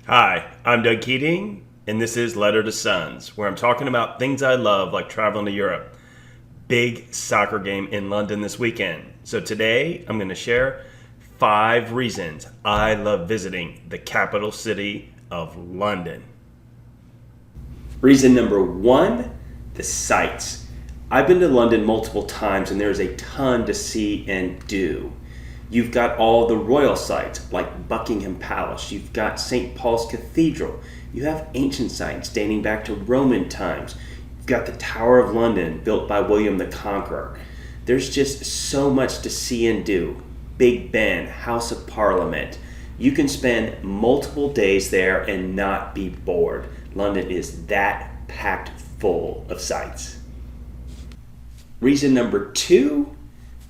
Hi, I'm Doug Keating, and this is Letter to Sons, where I'm talking about things I love, like traveling to Europe. Big soccer game in London this weekend. So today, I'm going to share 5 reasons I love visiting the capital city of London. Reason number 1, the sights. I've been to London multiple times, and there's a ton to see and do. You've got all the royal sites like Buckingham Palace. You've got St. Paul's Cathedral. You have ancient sites dating back to Roman times. You've got the Tower of London built by William the Conqueror. There's just so much to see and do. Big Ben, House of Parliament. You can spend multiple days there and not be bored. London is that packed full of sights. Reason number 2,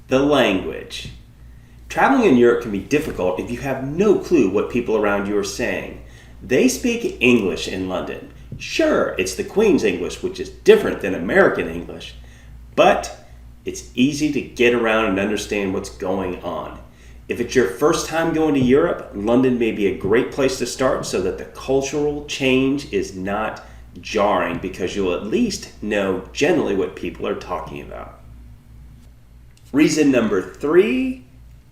the language. Traveling in Europe can be difficult if you have no clue what people around you are saying. They speak English in London. Sure, it's the Queen's English, which is different than American English, but it's easy to get around and understand what's going on. If it's your first time going to Europe, London may be a great place to start so that the cultural change is not jarring, because you'll at least know generally what people are talking about. Reason number 3,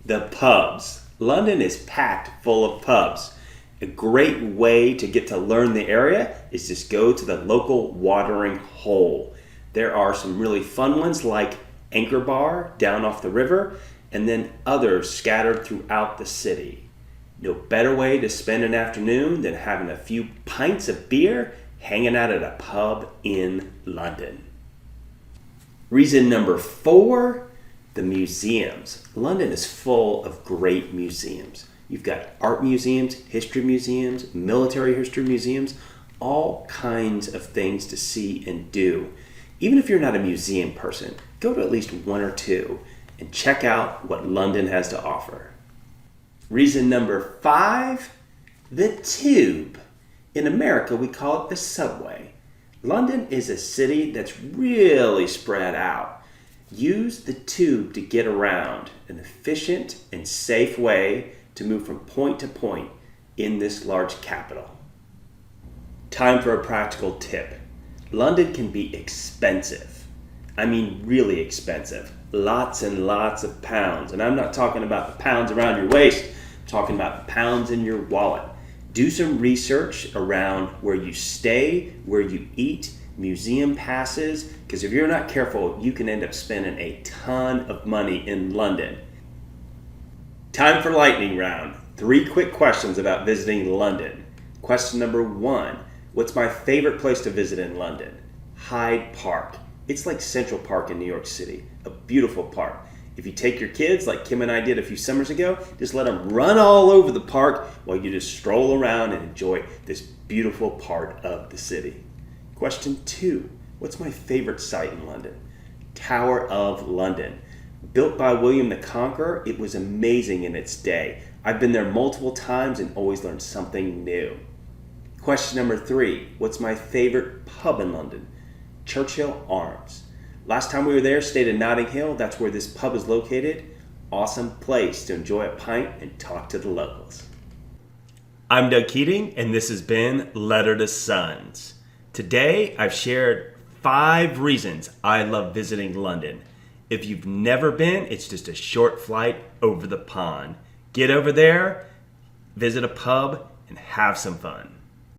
the pubs. London is packed full of pubs. A great way to get to learn the area is just go to the local watering hole. There are some really fun ones like Anchor Bar down off the river, and then others scattered throughout the city. No better way to spend an afternoon than having a few pints of beer hanging out at a pub in London. Reason number 4, the museums. London is full of great museums. You've got art museums, history museums, military history museums, all kinds of things to see and do. Even if you're not a museum person, go to at least 1 or 2 and check out what London has to offer. Reason number 5, the tube. In America, we call it the subway. London is a city that's really spread out. Use the tube to get around, an efficient and safe way to move from point to point in this large capital. Time for a practical tip. London can be expensive. I mean really expensive. Lots and lots of pounds. And I'm not talking about the pounds around your waist. I'm talking about the pounds in your wallet. Do some research around where you stay, where you eat, museum passes, because if you're not careful, you can end up spending a ton of money in London. Time for lightning round. 3 quick questions about visiting London. Question number 1, what's my favorite place to visit in London? Hyde Park. It's like Central Park in New York City, a beautiful park. If you take your kids, like Kim and I did a few summers ago, just let them run all over the park while you just stroll around and enjoy this beautiful part of the city. Question 2, what's my favorite site in London? Tower of London. Built by William the Conqueror, it was amazing in its day. I've been there multiple times and always learned something new. Question number 3, what's my favorite pub in London? Churchill Arms. Last time we were there, stayed in Notting Hill. That's where this pub is located. Awesome place to enjoy a pint and talk to the locals. I'm Doug Keating, and this has been Letter to Sons. Today, I've shared 5 reasons I love visiting London. If you've never been, it's just a short flight over the pond. Get over there, visit a pub, and have some fun.